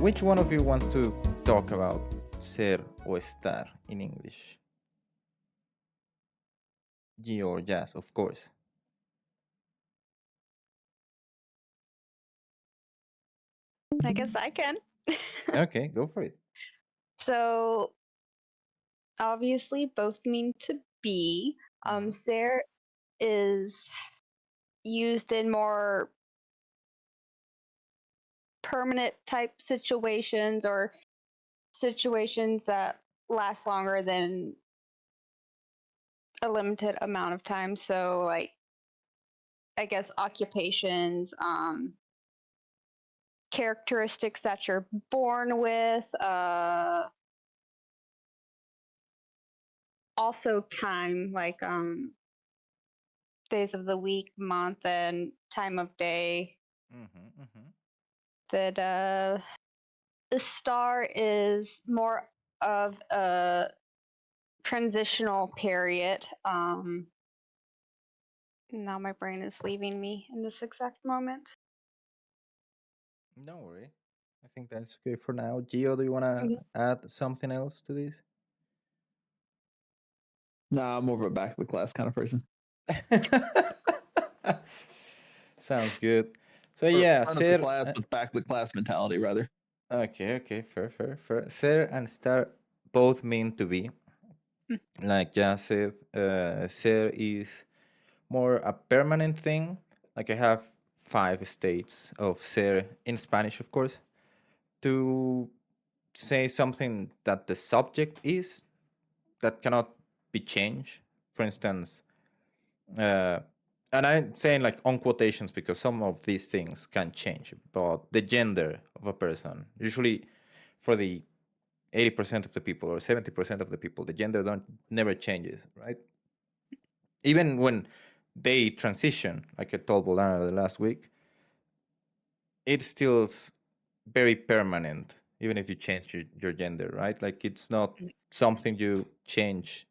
Which one of you wants to talk about ser o estar in English? G or Jazz, of course. I guess I can. Okay, go for it. So obviously both mean to be. Ser is used in more permanent type situations or situations that last longer than a limited amount of time. So like I guess occupations, characteristics that you're born with, also time, like days of the week, month, and time of day. That the star is more of a transitional period. Now my brain is leaving me in this exact moment. Don't worry. I think that's okay for now. Gio, do you want to add something else to this? Nah, I'm more of a back of the class kind of person. Sounds good. So yeah, front of the class with back of the class mentality, rather. Okay, fair. Ser and star both mean to be. Like Jazz said, ser is more a permanent thing. Like I have 5 states of ser in Spanish, of course, to say something that the subject is that cannot be changed. For instance, and I'm saying like on quotations because some of these things can change, but the gender of a person, usually for the 80% of the people or 70% of the people, the gender don't never changes, right? Even when they transition, like I told Bolana the last week, it's still very permanent, even if you change your gender, right? Like it's not something you change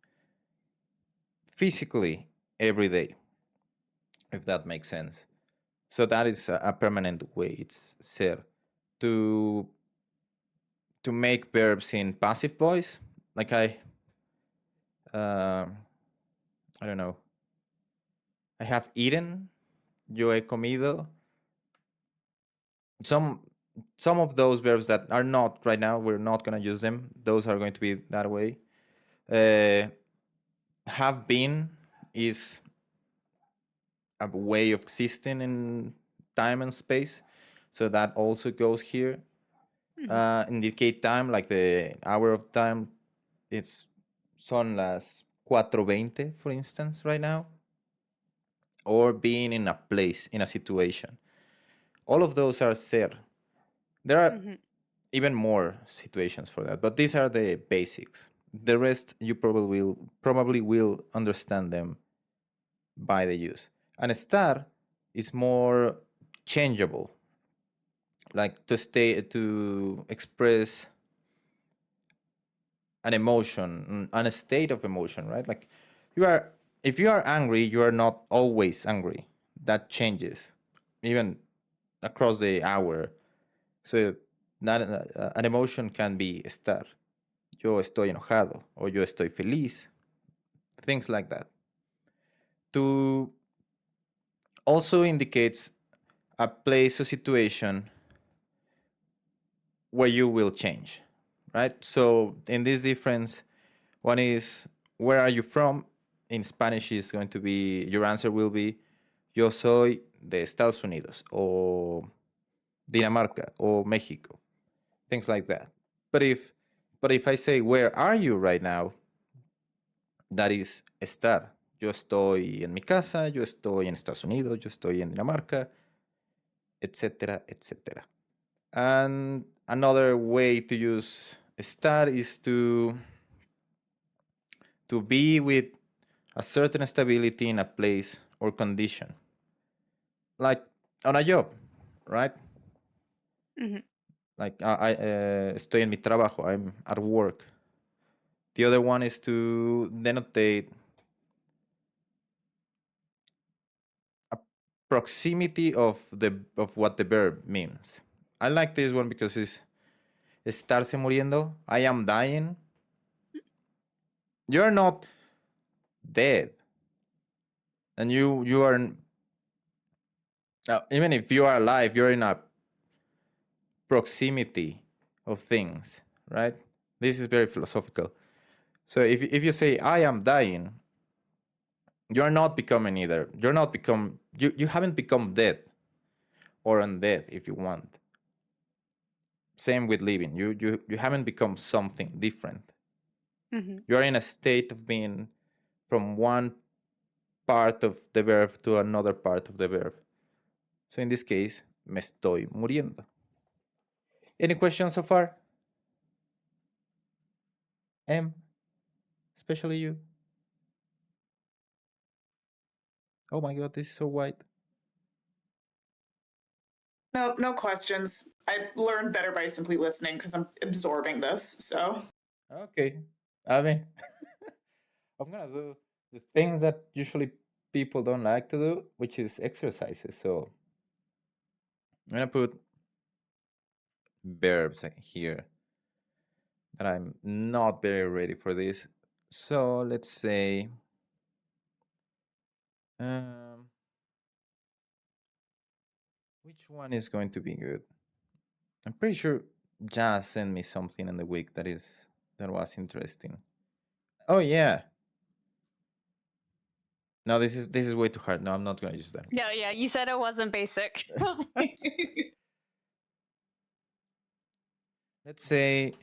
physically every day, if that makes sense. So that is a permanent way. It's ser to make verbs in passive voice. Like I don't know. I have eaten. Yo he comido. Some of those verbs that are not right now, we're not gonna use them. Those are going to be that way. Have been is a way of existing in time and space, so that also goes here. Indicate time, like the hour of time, it's son las 4:20, for instance, right now. Or being in a place, in a situation. All of those are ser. There are even more situations for that, but these are the basics. The rest you probably will understand them by the use. And star is more changeable, like to express an emotion and a state of emotion, right? Like if you are angry, you are not always angry. That changes, even across the hour. So that an emotion can be estar. Yo estoy enojado or yo estoy feliz. Things like that. To also indicates a place or situation where you will change, right? So in this difference, one is where are you from? In Spanish is going to be, your answer will be yo soy de Estados Unidos or Dinamarca or Mexico, things like that. But if I say where are you right now, that is estar. Yo estoy en mi casa, yo estoy en Estados Unidos, yo estoy en Dinamarca, etcétera, etcétera. And another way to use estar is to be with a certain stability in a place or condition. Like on a job, right? Like I estoy en mi trabajo, I'm at work. The other one is to denotate a proximity of what the verb means. I like this one because estarse muriendo. I am dying. You're not dead, and you are even if you are alive, you're in a proximity of things, right? This is very philosophical. So if you say I am dying, you're not becoming either. You haven't become dead or undead if you want. Same with living. You haven't become something different. Hmm. You're in a state of being from one part of the verb to another part of the verb. So in this case, me estoy muriendo. Any questions so far? M, especially you. Oh my god, this is so white. No, no questions. I learned better by simply listening because I'm absorbing this. So Okay. I mean, I'm gonna do the things that usually people don't like to do, which is exercises. So I'm gonna put verbs here that I'm not very ready for this. So let's say, um, which one is going to be good? I'm pretty sure Jazz sent me something in the week that was interesting. Oh yeah. No, this is way too hard. No, I'm not gonna use that. Yeah, you said it wasn't basic. Let's say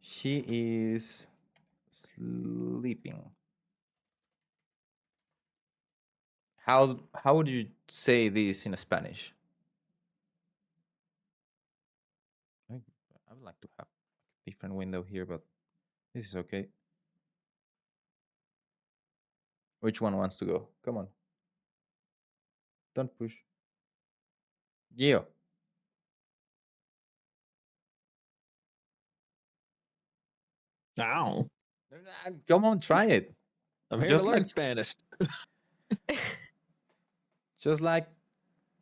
she is sleeping. How would you say this in Spanish? I would like to have a different window here, but this is okay. Which one wants to go? Come on. Don't push. Gio. Ow. Come on, try it. I'm here Just to learn like Spanish. just like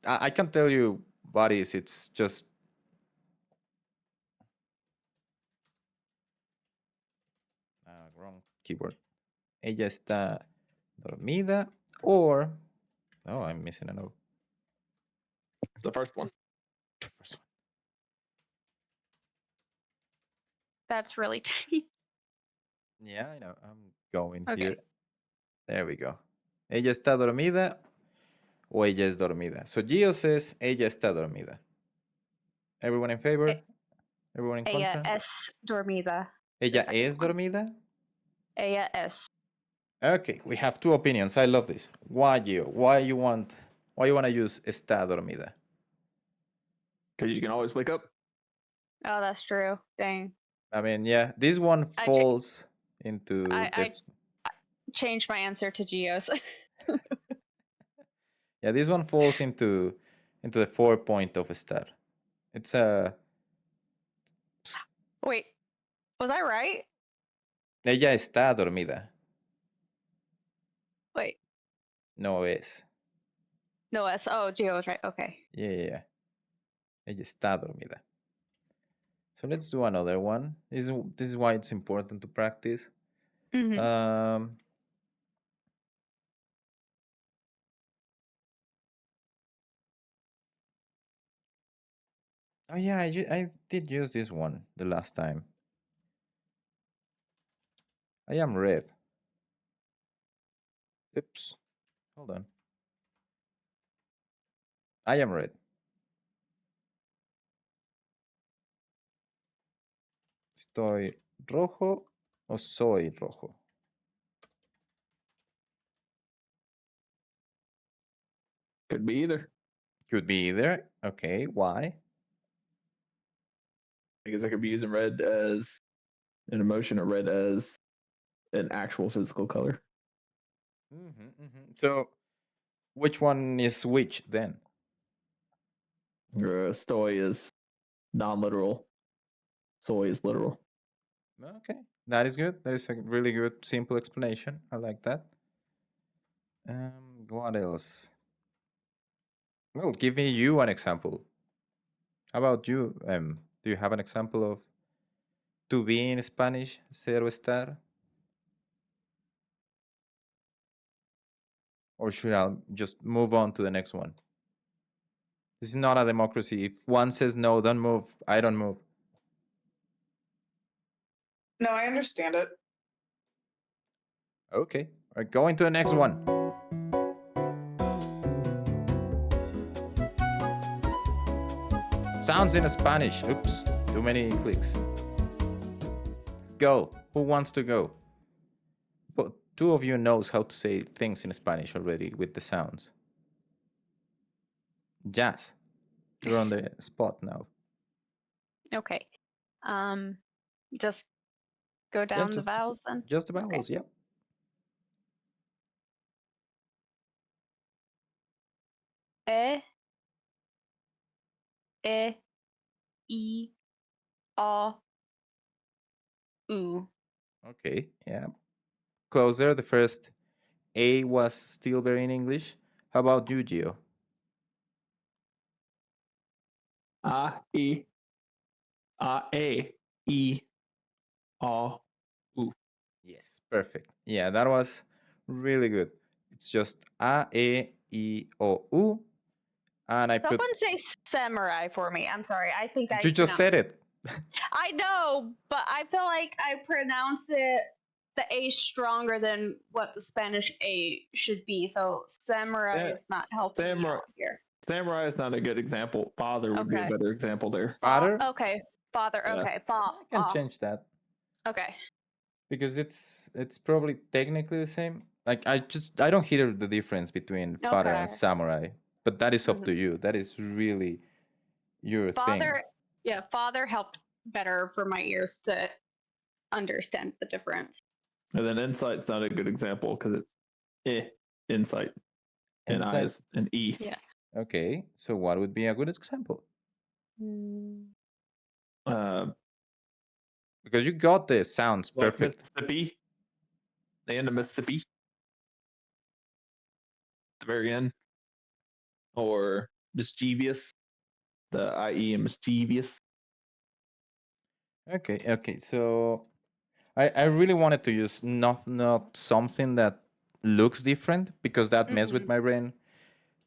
I can tell you what is. It's just wrong keyboard. Ella está dormida or oh, I'm missing a note. The first one. First one. That's really tiny. Yeah, I know. I'm going Okay. here. There we go. Ella está dormida o ella es dormida. So Gio says ella está dormida. Everyone in favor? Everyone in Ella contra? es dormida. Ella second es one. dormida? Ella es. Okay, we have two opinions. I love this. Why Gio? Why you want to use está dormida? Because you can always wake up. Oh, that's true. Dang. I mean, yeah, this one I falls into I changed my answer to Geo's. yeah, this one falls into the 4 point of estar. It's a Wait, was I right? ella está dormida. Wait, No es. no S. Oh, Geo was right. Okay. Yeah. Ella está dormida. So let's do another one. This is why it's important to practice. Mhm. Oh yeah, I did use this one the last time. I am red. Oops. Hold on. I am red. ¿Estoy rojo o soy rojo? Could be either. Could be either. Okay, why? Because I could be using red as an emotion or red as an actual physical color. So, which one is which then? Stoy is non-literal. Soy is literal. Okay, that is good. That is a really good, simple explanation. I like that. What else? Well, give me you an example. How about you? Do you have an example of to be in Spanish, ser o estar? Or should I just move on to the next one? This is not a democracy. If one says no, don't move. I don't move. No, I understand it. Okay. All right, going to the next one. Sounds in Spanish. Oops, too many clicks. Go. Who wants to go? But two of you knows how to say things in Spanish already with the sounds. Jazz, you're on the spot now. Okay. Just go down the vowels then. Just the Okay. vowels, yeah. E, I, O, U. Okay, yeah. Closer, the first A was still very in English. How about you, Gio? A, E, A, E, O, U. Yes, perfect. Yeah, that was really good. It's just A, E, I, O, U. And I put. Someone say samurai for me. I'm sorry. I think I You just said it. I know, but I feel like I pronounce it the A stronger than what the Spanish A should be. So samurai Yeah, is not helping me samurai. out here. Samurai is not a good example. Father would be a Okay. better example there. Father? Okay. Father. Yeah. Okay. I can change that. Okay. Because it's probably technically the same. Like I don't hear the difference between father and Okay. samurai. But that is up to Mhm. you. That is really your thing. Father. Yeah. Father helped better for my ears to understand the difference. And then insight's not a good example because it's insight, and I Insight. is an E. Yeah. Okay, so what would be a good example? Uh, Because you got the sounds like perfect. Mississippi, the end of Mississippi, the very end, or mischievous, the IE and mischievous. Okay. So I really wanted to use not something that looks different because that messed with my brain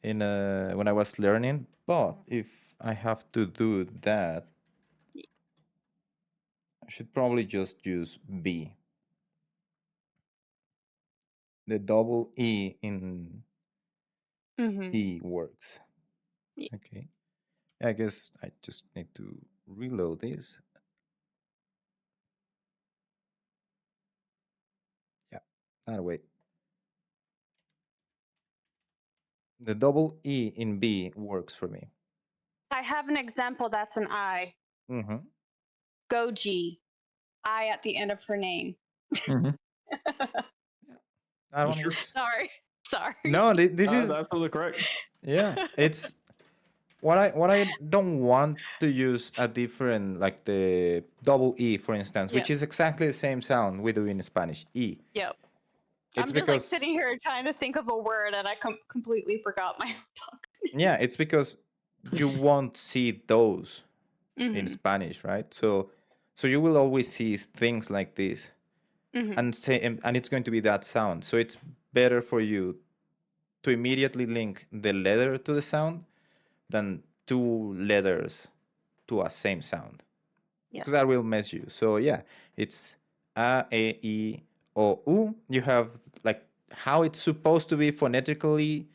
in when I was learning. But if I have to do that, I should probably just use B. The double E in E works. Yeah. Okay. I guess I just need to reload this. Yeah, that way. The double E in B works for me. I have an example that's an I. Mm-hmm. Goji. I at the end of her name. Mm-hmm. That one Sure. works. Sorry. No, this is That's absolutely correct. yeah. It's what I don't want to use a different like the double E for instance, which Yep. is exactly the same sound we do in Spanish. E. Yep. It's I'm just like because sitting here trying to think of a word and I completely forgot my own talk. yeah, it's because you won't see those in Mhm. Spanish, right? So you will always see things like this Mhm. and it's going to be that sound. So it's better for you to immediately link the letter to the sound than two letters to a same sound. Yeah. Because that will mess you. So yeah, it's A, E, I, O, U. You have like how it's supposed to be phonetically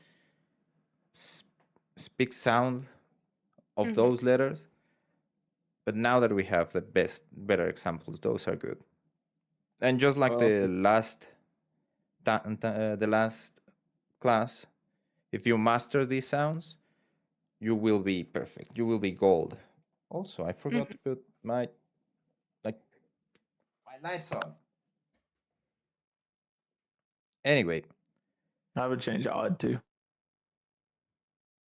speak sound of those letters. But now that we have the better examples, those are good. And just like the last class, if you master these sounds, you will be perfect. You will be gold. Also, I forgot to put my lights on. Anyway, I would change odd too.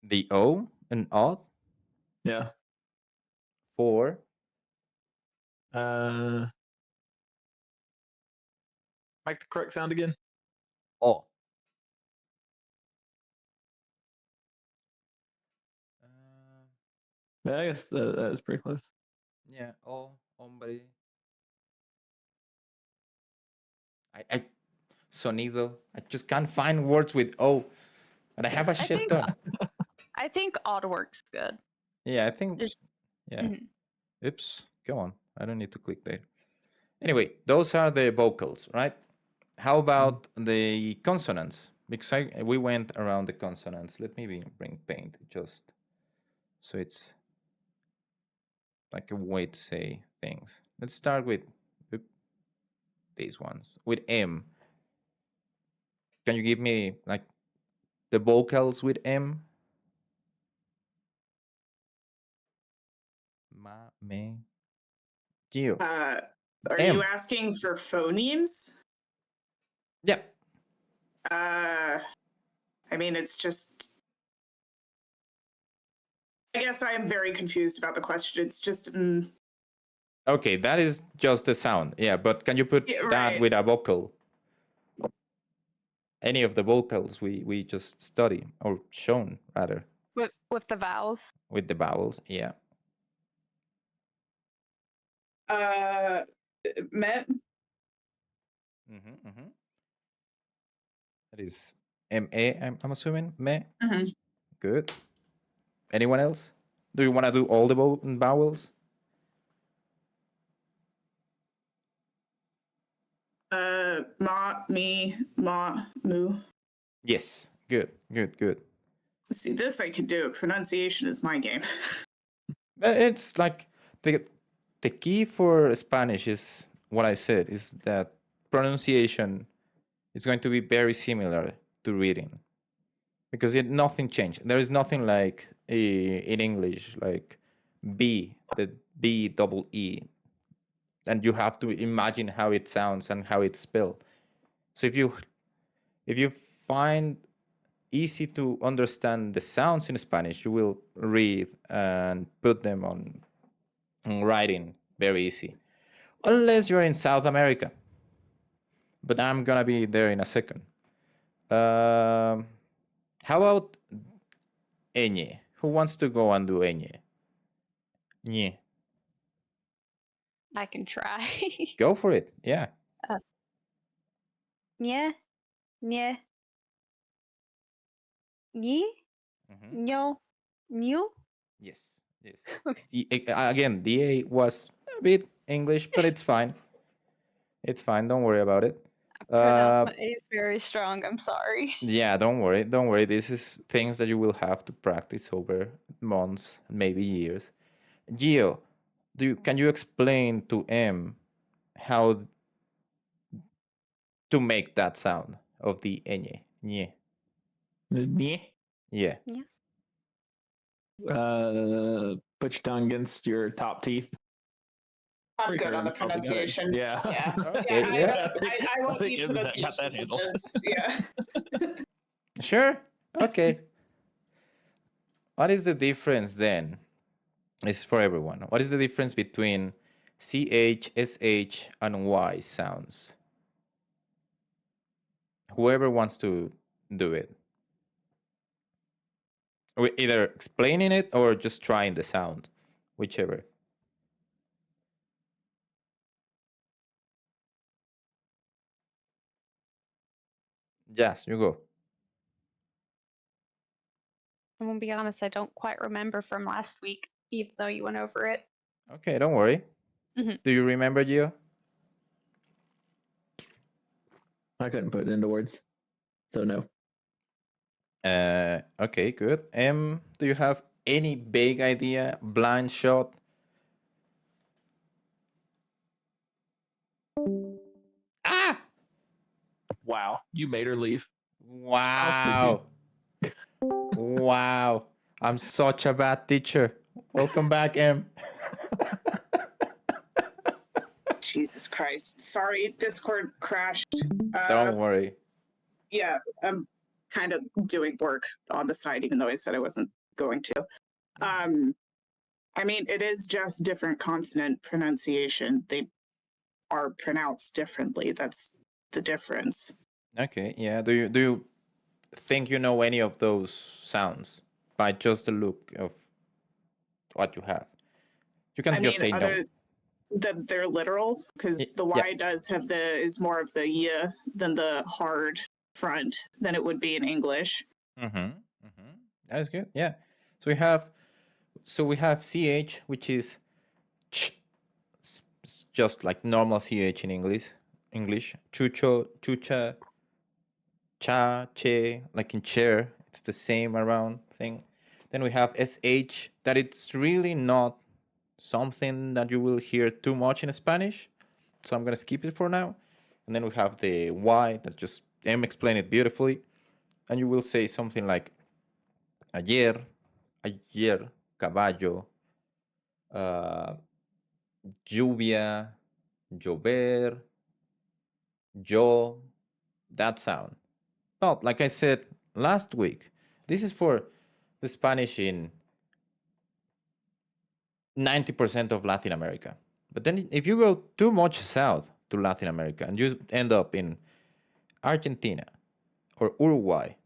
the O and odd Yeah. for Make the correct sound again. O. Yeah, I guess that is pretty close. Yeah, O, hombre. I sonido. I just can't find words with O, and I have a shit think- ton. I think odd works good. Yeah, I think. Just- Yeah. Mhm. Oops. Go on. I don't need to click there. Anyway, those are the vocals, right? How about the consonants? Because we went around the consonants. Let me bring paint just so it's like a way to say things. Let's start with these ones. With M. Can you give me like the vocals with M? Ma, me. Gio. Are M. you asking for phonemes? Yeah. I mean, it's just. I guess I am very confused about the question. It's just. Okay, that is just the sound. Yeah, but can you put Yeah, that right. with a vocal? Any of the vocals we just study or shown rather With the vowels. with the vowels. Yeah. Met. That is M-A, I'm assuming. Me. Mhm. Good. Anyone else? Do you want to do all the vowels? Ma, me, ma, moo. Yes. Good. Good. Good. See, this I can do. Pronunciation is my game. It's like the key for Spanish is what I said is that pronunciation is going to be very similar to reading because nothing changed. There is nothing like in English like B, the B double E, and you have to imagine how it sounds and how it's spelled. So if you find easy to understand the sounds in Spanish, you will read and put them on writing very easy. Unless you're in South America. But I'm gonna be there in a second. How about ñ? Who wants to go and do ñ? Ñe. I can try. Go for it. Yeah. Nye, nye, ni, nyo, new. Yes. Yes. Okay. Again, DA was a bit English, but it's fine. It's fine. Don't worry about it. Pronouncement is very strong. I'm sorry. Yeah, don't worry. Don't worry. This is things that you will have to practice over months, maybe years. Gio, can you explain to M how to make that sound of the ñ? Ñe. Yeah. Yeah. Put your tongue against your top teeth. I'm Pretty good sure on the you probably got it. pronunciation. Yeah. Yeah. Okay, yeah. I won't I think need Em got that pronunciation handled. assistance. Yeah. Sure. Okay. What is the difference then? It's for everyone. What is the difference between CH, SH, and Y sounds? Whoever wants to do it. Either explaining it or just trying the sound. Whichever. Yes, you go. I'm gonna be honest, I don't quite remember from last week, even though you went over it. Okay, don't worry. Mhm. Do you remember, Gio? I couldn't put it into words. So no. Okay, good. Do you have any vague idea, blind shot? Ah! Wow. You made her leave. Wow. Wow. I'm such a bad teacher. Welcome back, M. Jesus Christ. Sorry, Discord crashed. Don't worry. Yeah, I'm kind of doing work on the side, even though I said I wasn't going to. I mean, it is just different consonant pronunciation. They are pronounced differently. That's the difference. Okay, yeah. Do you think you know any of those sounds by just the look of what you have? You can I just mean, say no. that they're literal because the Yeah. Y does have is more of the y than the hard front than it would be in English. That is good. Yeah. So we have ch, which is ch, just like normal ch in English. Chucho, chucha, cha, che, like in chair. It's the same around thing. Then we have sh, that it's really not something that you will hear too much in Spanish. So I'm gonna skip it for now. And then we have the y that just M explained it beautifully. And you will say something like ayer, caballo, lluvia, llover, yo, that sound. But like I said last week, this is for the Spanish in 90% of Latin America. But then if you go too much south to Latin America and you end up in Argentina or Uruguay,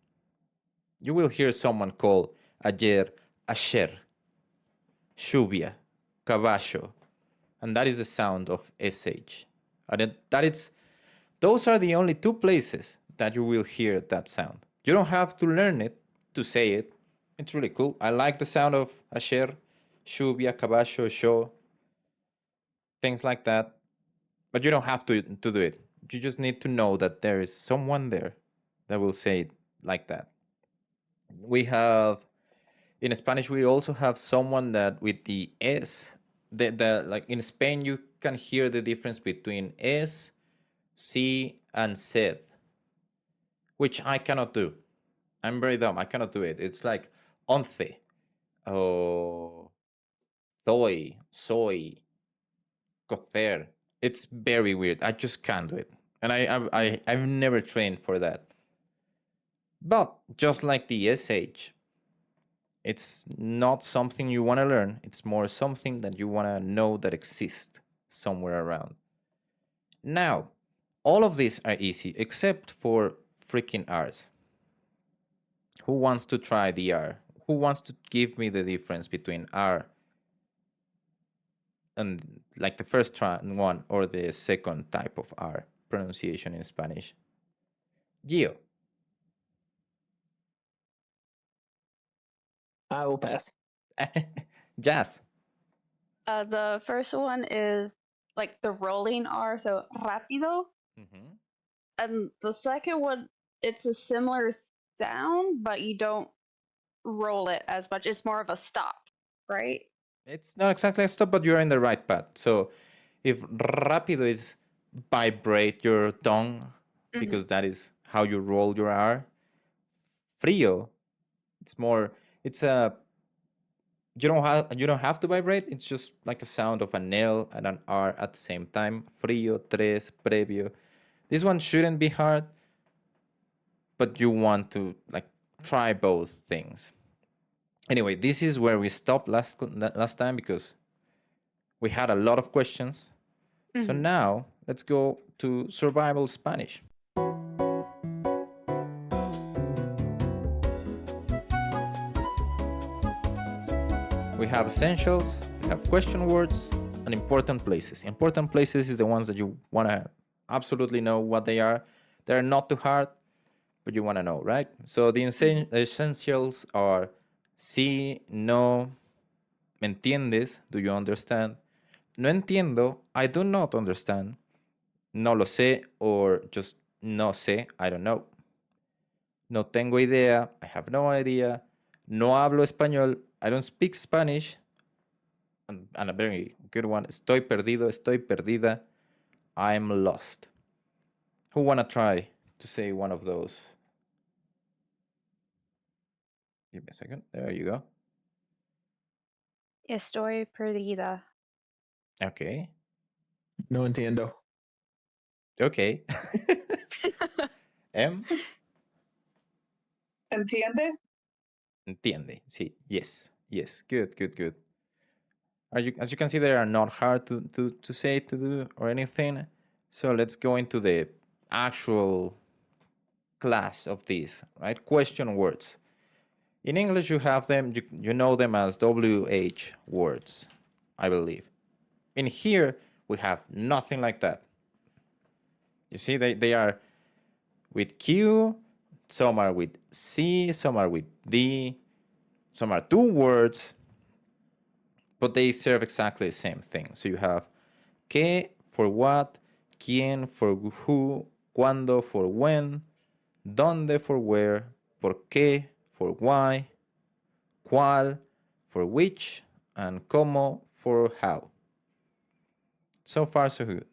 you will hear someone call ayer, ayer, lluvia, caballo, and that is the sound of sh. And those are the only two places that you will hear that sound. You don't have to learn it to say it. It's really cool. I like the sound of ayer, lluvia, caballo, show, things like that. But you don't have to do it. You just need to know that there is someone there that will say it like that. We have in Spanish we also have someone that with the s, the like in Spain you can hear the difference between s, c, and sed, which I cannot do. I'm very dumb. I cannot do it. It's like once, oh, soy, soy, cocer. It's very weird. I just can't do it, and I've never trained for that. But just like the sh, it's not something you want to learn. It's more something that you want to know that exists somewhere around. Now, all of these are easy except for freaking R's. Who wants to try the R? Who wants to give me the difference between R and like the first one or the second type of R pronunciation in Spanish? Gio. I will pass. Jazz. The first one is like the rolling R, so rápido. Mm-hmm. And the second one, it's a similar sound, but you don't roll it as much. It's more of a stop, right? It's not exactly a stop, but you're in the right path. So if rápido is vibrate your tongue, because that is how you roll your R. Frío, it's a you don't have to vibrate. It's just like a sound of an L and an R at the same time. Frío, tres, previo. This one shouldn't be hard, but you want to like try both things. Anyway, this is where we stopped last time because we had a lot of questions. So now let's go to survival Spanish. We have essentials, we have question words, and important places. Important places is the ones that you want to absolutely know what they are. They're not too hard, but you want to know, right? So the essentials are sí, no, ¿me entiendes? Do you understand? No entiendo, I do not understand. No lo sé, or just no sé, I don't know. No tengo idea, I have no idea. No hablo español, I don't speak Spanish. And a very good one, estoy perdido, estoy perdida, I'm lost. Who wanna try to say one of those? Give me a second. There you go. Estoy perdida. Okay. No entiendo. Okay. M. Entiende? Entiende. Sí. Yes. Yes. Good. Good. Good. As you can see, they are not hard to say, to do, or anything. So let's go into the actual class of these, right? Question words. In English, you have them, you know them as WH words, I believe. In here, we have nothing like that. You see, they are with Q, some are with C, some are with D, some are two words, but they serve exactly the same thing. So you have qué for what, quién for who, cuándo for when, dónde for where, por qué for why, cuál for which, and cómo for how. So far, so good.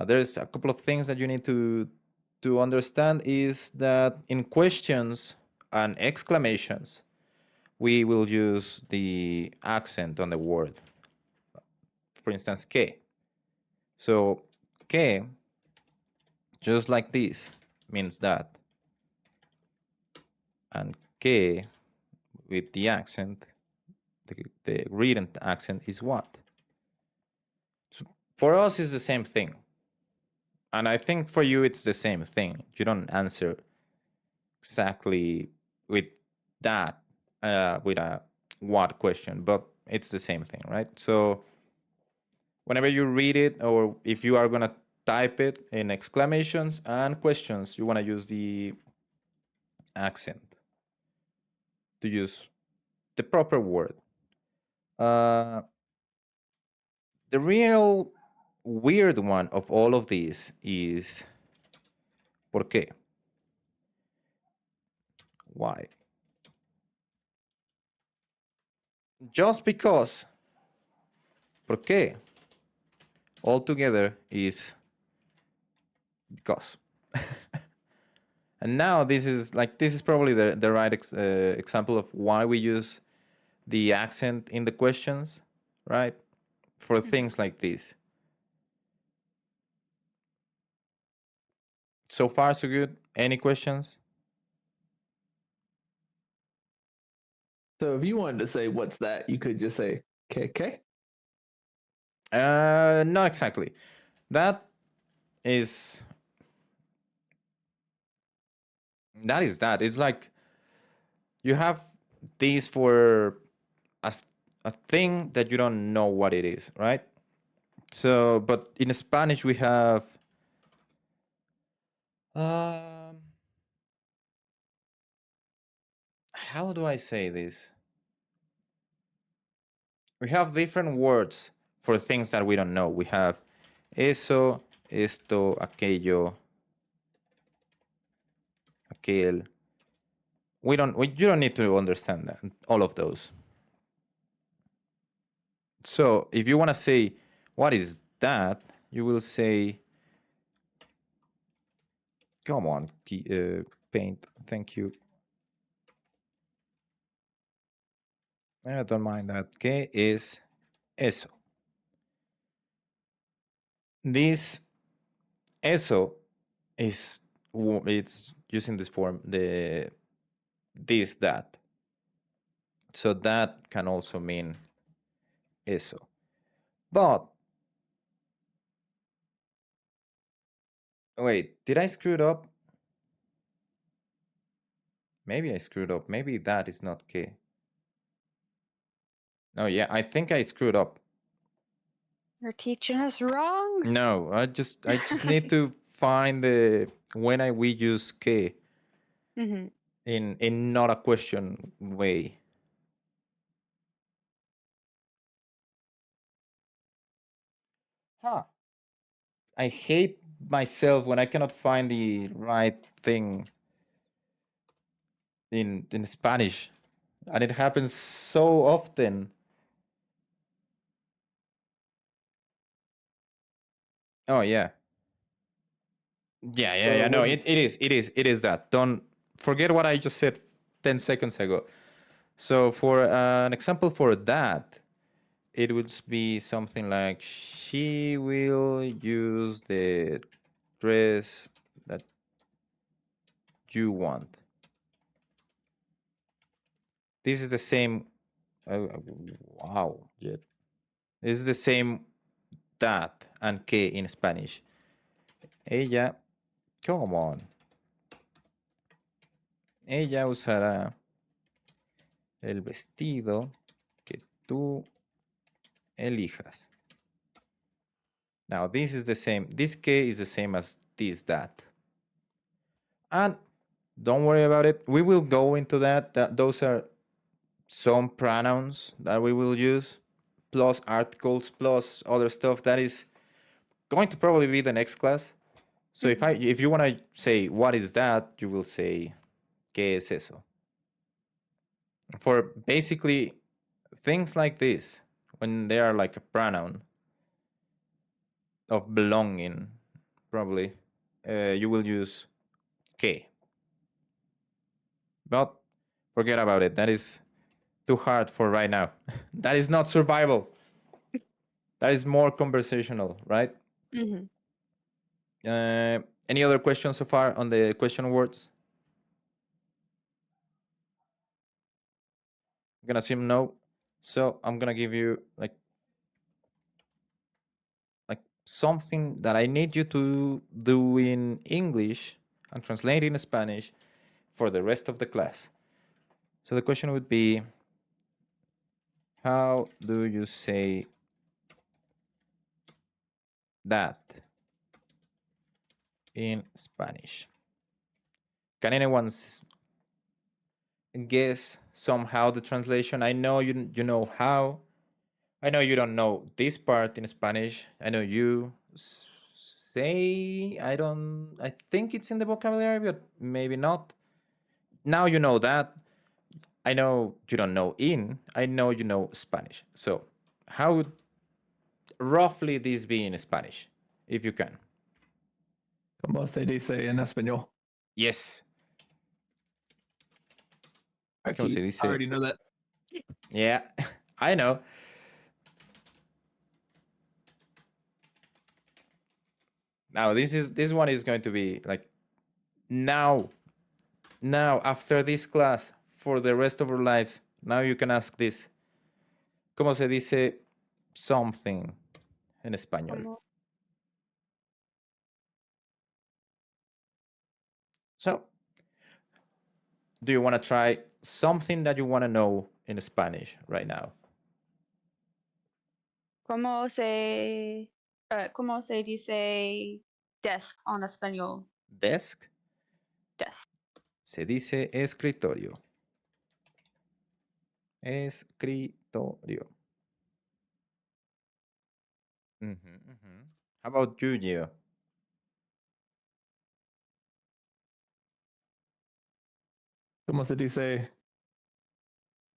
There's a couple of things that you need to understand is that in questions and exclamations, we will use the accent on the word. For instance, que. So, que, just like this, means that. And que, with the accent, the written accent is what. So for us, it's the same thing. And I think for you, it's the same thing. You don't answer exactly with that, with a what question, but it's the same thing, right? So whenever you read it, or if you are going to type it in exclamations and questions, you want to use the accent to use the proper word. The real weird one of all of these is ¿por qué? Why? Just because. ¿Por qué? Altogether is because. And now this is probably the right example of why we use the accent in the questions, right? For things like this. So far, so good. Any questions? So if you wanted to say what's that, you could just say KK. Not exactly. That is that. It's like you have these for a thing that you don't know what it is, right? So, but in Spanish we have how do I say this? We have different words for things that we don't know. We have eso, esto, aquello, aquel. You don't need to understand that, all of those. So if you want to say, what is that? You will say, come on, Paint, thank you. I don't mind that. ¿Qué es eso? This eso is, it's using this form, this, that. So that can also mean eso. But wait, did I screw it up? Maybe I screwed up. Maybe that is not que. Oh yeah, I think I screwed up. You're teaching us wrong. No, I just need to find the when we use que in not a question way. Huh. I hate myself when I cannot find the right thing in Spanish. And it happens so often. Oh yeah. Yeah. No, it is that. Don't forget what I just said 10 seconds ago. So for an example for that, it would be something like she will use the dress that you want. This is the same. Wow, Jett. This is the same that and que in Spanish. Ella, come on. Ella usará el vestido que tú elijas. Now this is the same. This K is the same as this, that. And don't worry about it. We will go into that. Those are some pronouns that we will use, plus articles, plus other stuff that is going to probably be the next class. So if you want to say what is that, you will say ¿qué es eso? For basically things like this, when they are like a pronoun of belonging, probably you will use que. But forget about it. That is too hard for right now. That is not survival. That is more conversational, right? Mhm. Any other questions so far on the question words? I'm gonna assume no. So I'm gonna give you like something that I need you to do in English and translate in Spanish for the rest of the class. So the question would be, how do you say that in Spanish? Can anyone guess somehow the translation? I know you know how. I know you don't know this part in Spanish. I know you say I think it's in the vocabulary, but maybe not. Now you know that. I know you don't know in. I know you know Spanish. So how would roughly this be in Spanish, if you can? Como se dice en español? Yes. ¿Cómo se Actually, dice? I already know that. Yeah, I know. Now this one is going to be like now after this class for the rest of our lives. Now you can ask this. ¿Cómo se dice something en español? Como- So, do you want to try something that you want to know in Spanish right now? ¿Cómo se dice desk en español? Desk Desk. se dice escritorio. Escritorio. How about you, Gio? Como se dice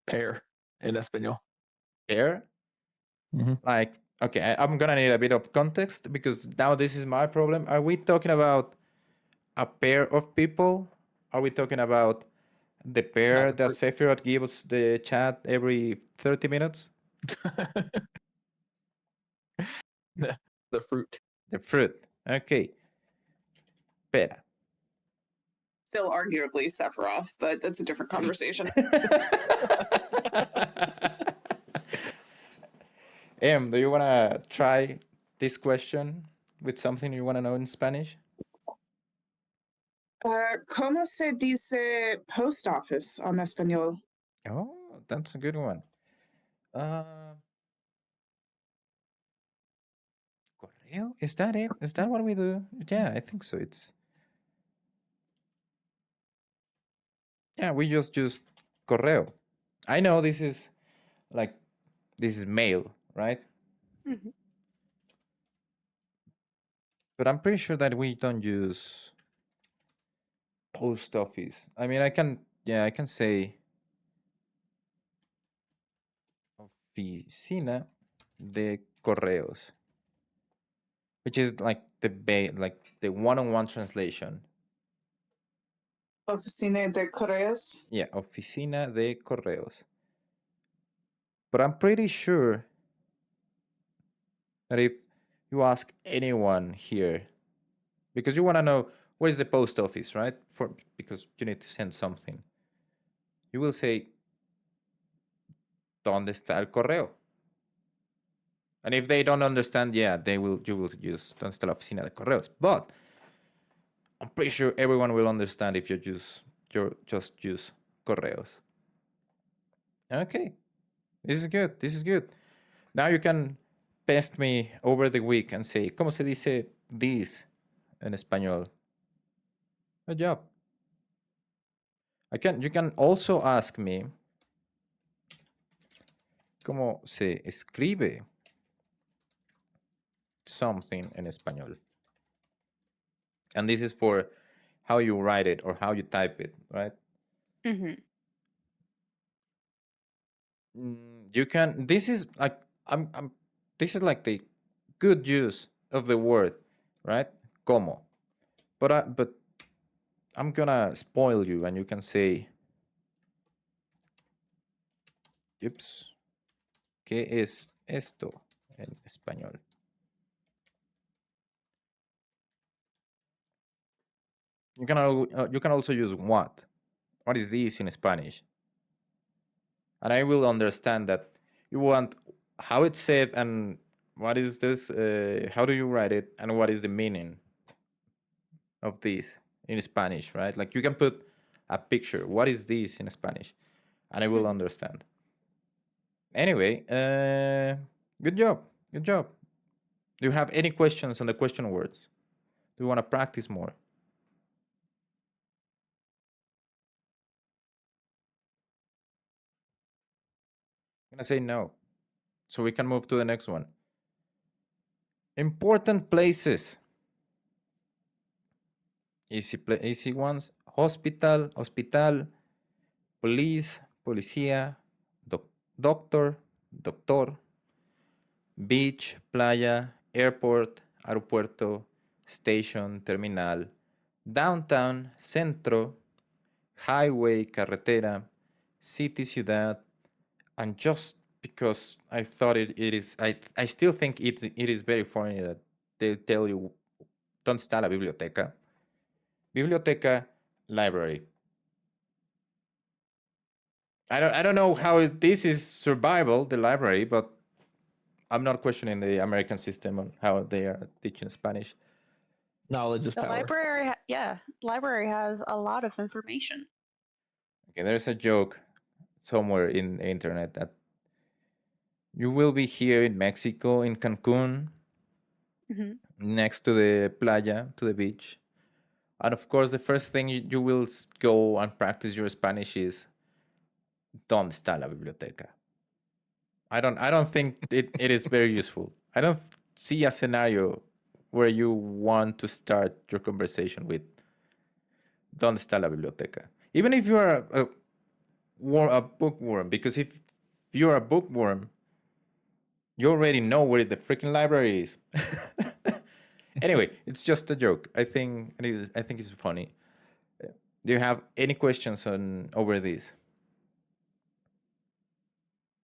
pear en español? Pair? Like, okay, I'm gonna need a bit of context because now this is my problem. Are we talking about a pair of people? Are we talking about the pair that Sephiroth gives the chat every 30 minutes? The fruit. The fruit. Okay. Pera. Still arguably Sephiroth, but that's a different conversation. Do you want to try this with something you want to know in Spanish? ¿Cómo se dice post office en español? Oh, that's a good one. Correo? Is that it? Is that what we do? Yeah, I think so. Yeah, we just use correo. I know this is mail, right? Mhm. But I'm pretty sure that we don't use post office. I mean, I can say oficina de correos, which is like the one-on-one translation. Oficina de Correos? Yeah, oficina de correos. But I'm pretty sure that if you ask anyone here, because you want to know where is the post office, right? Because you need to send something. You will say, ¿Dónde está el correo? And if they don't understand, yeah, you will use ¿Dónde está la oficina de correos? But I'm pretty sure everyone will understand if you just use correos. Okay, this is good. Now you can pest me over the week and say, ¿cómo se dice this en español? Good job. You can also ask me, ¿cómo se escribe something en español? And this is for how you write it or how you type it, right? Mm-hmm. You can. This is like this is like the good use of the word, right? Como. But I'm gonna spoil you, and you can say, "Ups, ¿qué es esto en español?" You can also use what. What is this in Spanish? And I will understand that you want how it's said and what is this, how do you write it, and what is the meaning of this in Spanish, right? Like you can put a picture, what is this in Spanish, and I will understand. Anyway, good job, good job. Do you have any questions on the question words? Do you want to practice more? I'm gonna say no, so we can move to the next one. Important places. Easy ones. Hospital, police, policía, doctor, doctor, beach, playa, airport, aeropuerto, station, terminal, downtown, centro, highway, carretera, city, ciudad, and just because I thought it is, I still think it is very funny that they tell you, ¿dónde está la biblioteca? Biblioteca, library. I don't know how this is survival, the library, but I'm not questioning the American system on how they are teaching Spanish. Knowledge is The power. library has a lot of information. Okay, there's a joke somewhere in the internet that you will be here in Mexico, in Cancun, next to the playa, to the beach. And of course, the first thing you will go and practice your Spanish is ¿Dónde está la biblioteca? I don't think it is very useful. I don't see a scenario where you want to start your conversation with ¿Dónde está la biblioteca? Even if you are a bookworm, because if you're a bookworm, you already know where the freaking library is. Anyway, it's just a joke. I think it's funny. Do you have any questions on over this?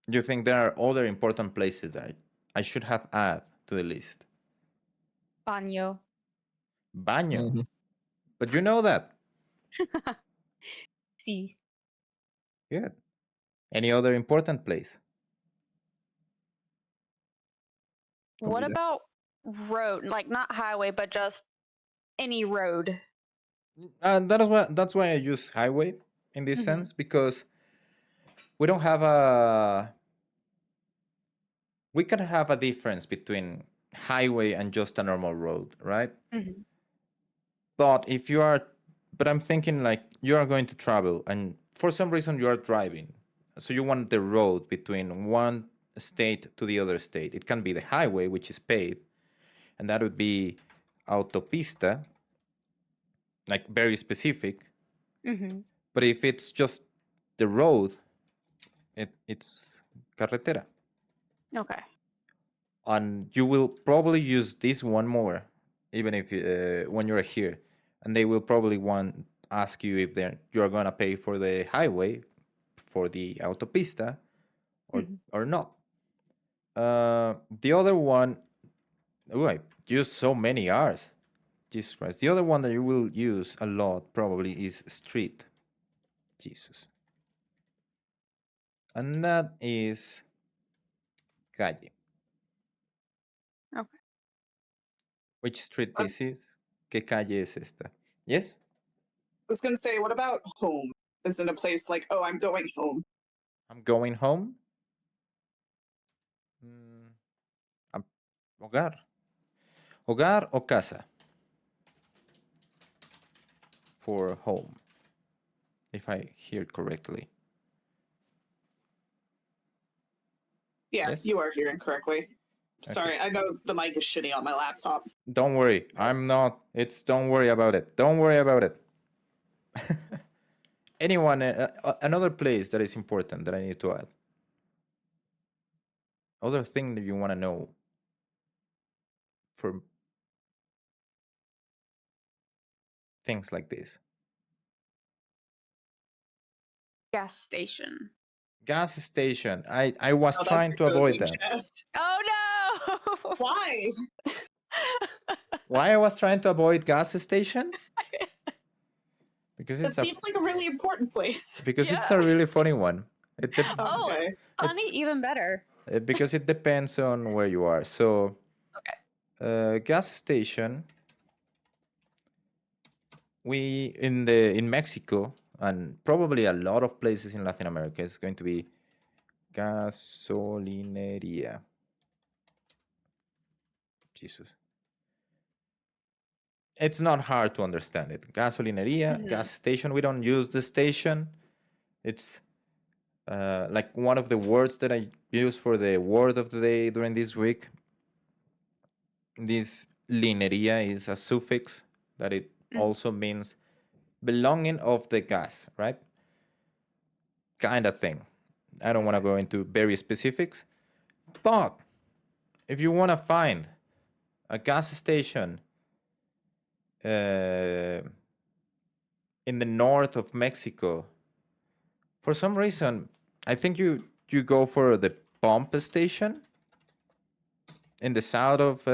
Do you think there are other important places that I should have added to the list? Baño. Baño. Mhm. But you know that. Sí. Good. Any other important place? What Comida. about road? Like not highway, but just any road. That's why I use highway in this sense, because we don't have we can have a difference between highway and just a normal road, right? But if you are, but I'm thinking like you are going to travel and for some reason you are driving. So you want the road between one state to the other state. It can be the highway, which is paved, and that would be autopista, like very specific. But if it's just the road, it's carretera. Okay. And you will probably use this one more, even if when you're here, and they will probably ask you if you're gonna pay for the highway, for the autopista, or not. The other one, oh, I use so many R's. Jesus Christ. The other one that you will use a lot probably is street. Jesus. And that is calle. Okay. Which street this is? ¿Qué calle es esta? Yes? I was going to say, what about home? Is in a place like, oh, I'm going home. I'm going home. Hogar. Hogar o casa. For home. If I hear correctly. Yeah, Yes? you are hearing correctly. Sorry, I know the mic is shitty on my laptop. Don't worry. I'm not. Don't worry about it. Don't worry about it. Anyone, another place that is important that I need to add. Other thing that you want to know for things like this. Gas station. Gas station. I was Oh, trying to avoid that. Oh no! Why? Why I was trying to avoid gas station? Because It it's seems like a really important place. it's a really funny one. Oh, Okay. funny, even better. Because it depends on where you are. So, gas station. We in Mexico and probably a lot of places in Latin America is going to be gasolinería. Jesus. It's not hard to understand it. Gasolinería, gas station. We don't use the station. It's like one of the words that I use for the word of the day during this week. This linería is a suffix that it also means belonging of the gas, right? Kind of thing. I don't want to go into very specifics, but if you want to find a gas station in the north of Mexico, for some reason, I think you go for the pump station in the south of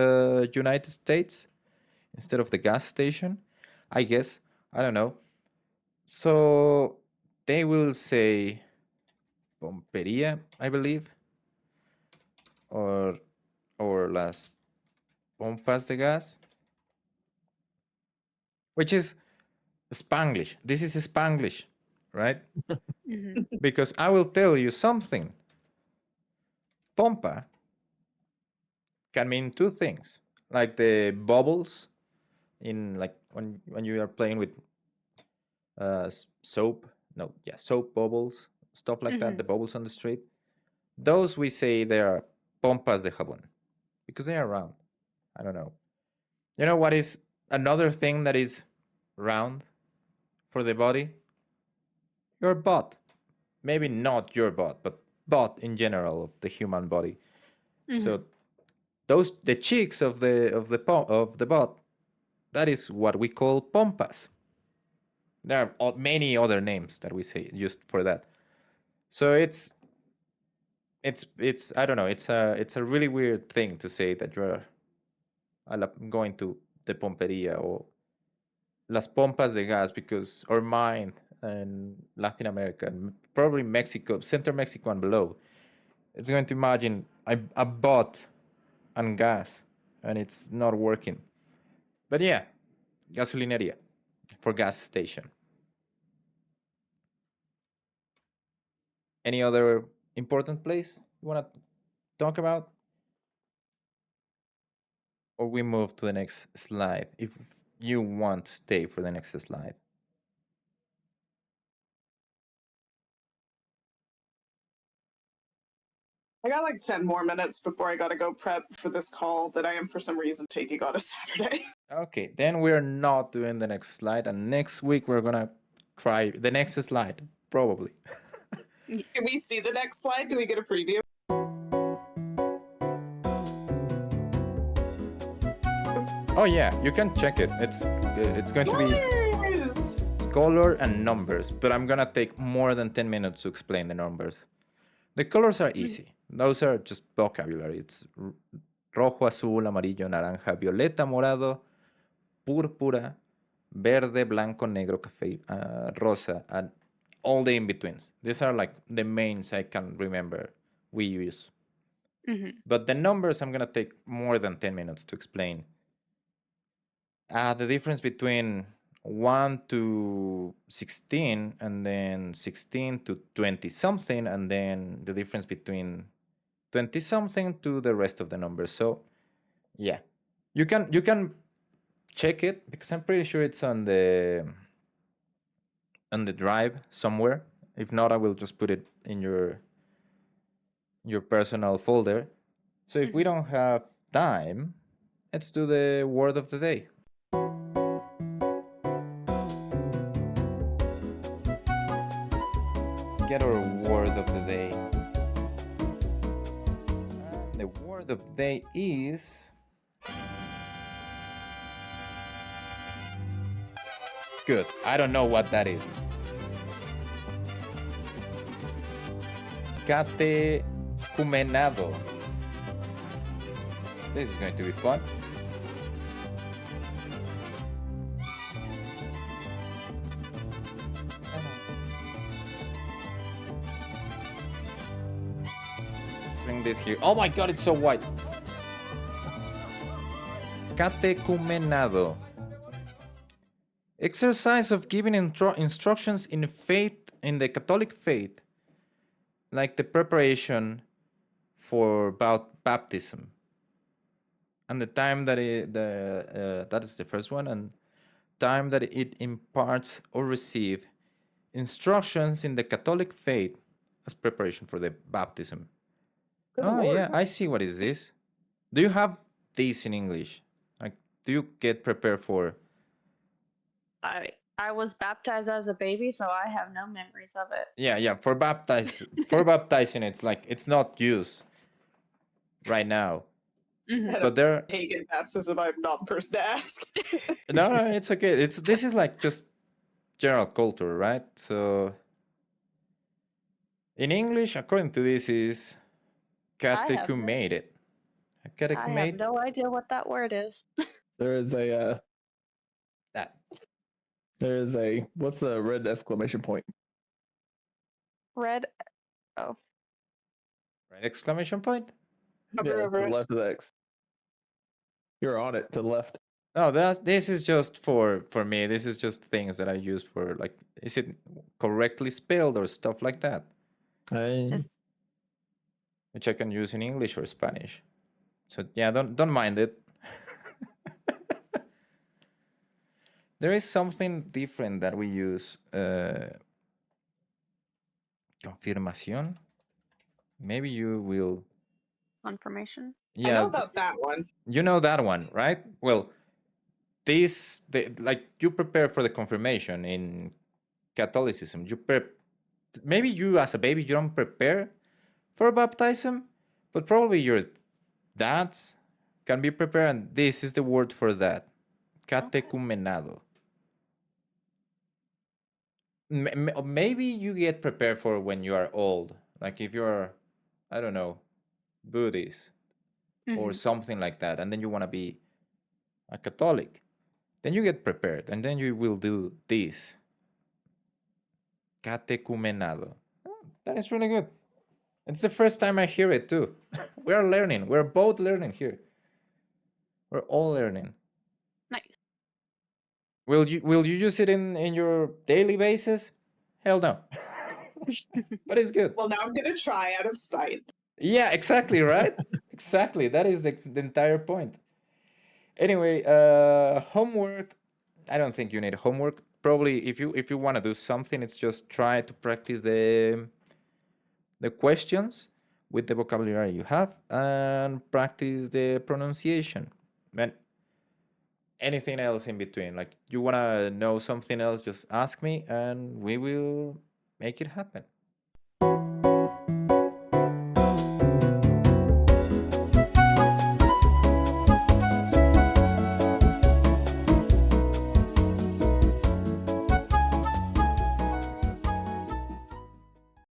United States instead of the gas station. I guess, I don't know. So they will say pompería, I believe, or las pompas de gas, which is Spanglish. This is Spanglish, right? Because I will tell you something. Pompa can mean two things, like the bubbles in like when you are playing with soap. No, yeah, soap bubbles, stuff like that. The bubbles on the street. Those we say they are pompas de jabón because they are round. I don't know. You know what is another thing that is round for the body? Your butt. Maybe not your butt, but butt in general of the human body. So the cheeks of the butt, that is what we call pompas. There are many other names that we say used for that. So it's I don't know, it's a really weird thing to say that you're going to the pompería or las pompas de gas because or mine and Latin America and probably Mexico, Central Mexico and below, it's going to imagine a bot and gas and it's not working. But yeah, gasolinería for gas station. Any other important place you want to talk about? Or we move to the next slide if you want to stay for the next slide. I got like 10 more minutes before I gotta go prep for this call that I am for some reason taking on a Saturday. Okay, then we're not doing the next slide, and next week we're gonna try the next slide, probably. Can we see the next slide? Do we get a preview? Oh yeah, you can check it. It's going to be Yes! it's color and numbers, but I'm gonna take more than 10 minutes to explain the numbers. The colors are easy. Those are just vocabulary. It's rojo, azul, amarillo, naranja, violeta, morado, púrpura, verde, blanco, negro, café, rosa, and all the in-betweens. These are like the mains I can remember we use. But the numbers I'm gonna take more than 10 minutes to explain. The difference between 1 to 16 and then 16 to 20 something and then the difference between 20 something to the rest of the numbers. So Yeah, you can check it because I'm pretty sure it's on the drive somewhere. If not, I will just put it in your personal folder. So if we don't have time, let's do the word of the day. Let's get our word of the day. And the word of the day is good. I don't know what that is. Catecumenado. This is going to be fun. Let's bring this here. Oh my god, it's so white. Catecumenado. Exercise of giving instructions in faith, in the Catholic faith, like the preparation for baptism, and the time that that is the first one, and time that it imparts or receive instructions in the Catholic faith as preparation for the baptism. Good Oh lord. yeah, I see. What is this? Do you have this in English? Like, do you get prepared for? I was baptized as a baby, so I have no memories of it. Yeah, for baptizing, it's like it's not used right now. Mhm. But there, Pagan baptism, I'm not the person to ask. no, it's okay. This is like just general culture, right? So in English, according to this, is catechumated. I have Catechumate. no idea what that word is. There is a That what's the red exclamation point? Red. Oh, right exclamation point. Hover Yeah, over to the it. left of the X. You're on it to the left. No, this is just for me. This is just things that I use for, like, is it correctly spelled or stuff like that, Hey. which I can use in English or Spanish. So yeah, don't mind it. There is something different that we use. Confirmación. Maybe you will. confirmation. I Yeah, know about that one. you know that one, right? Well, like you prepare for the confirmation in Catholicism. Maybe you as a baby you don't prepare for baptism, but probably your dads can be prepared, and this is the word for that. Catecumenado. Maybe you get prepared for when you are old, like if you're, I don't know, Buddhist or Mhm. something like that, and then you want to be a Catholic, then you get prepared, and then you will do this. Catecumenado. Oh, that is really good. It's the first time I hear it too. We are learning. We're both learning here. We're all learning. Nice. Will you use it in your daily basis? Hell no. But it's good. Well, now I'm gonna try out of spite. Yeah, exactly, right? Exactly. That is the entire point. Anyway, homework. I don't think you need homework. Probably if you want to do something, it's just try to practice the questions with the vocabulary you have and practice the pronunciation. And anything else in between. Like, you want to know something else, just ask me and we will make it happen.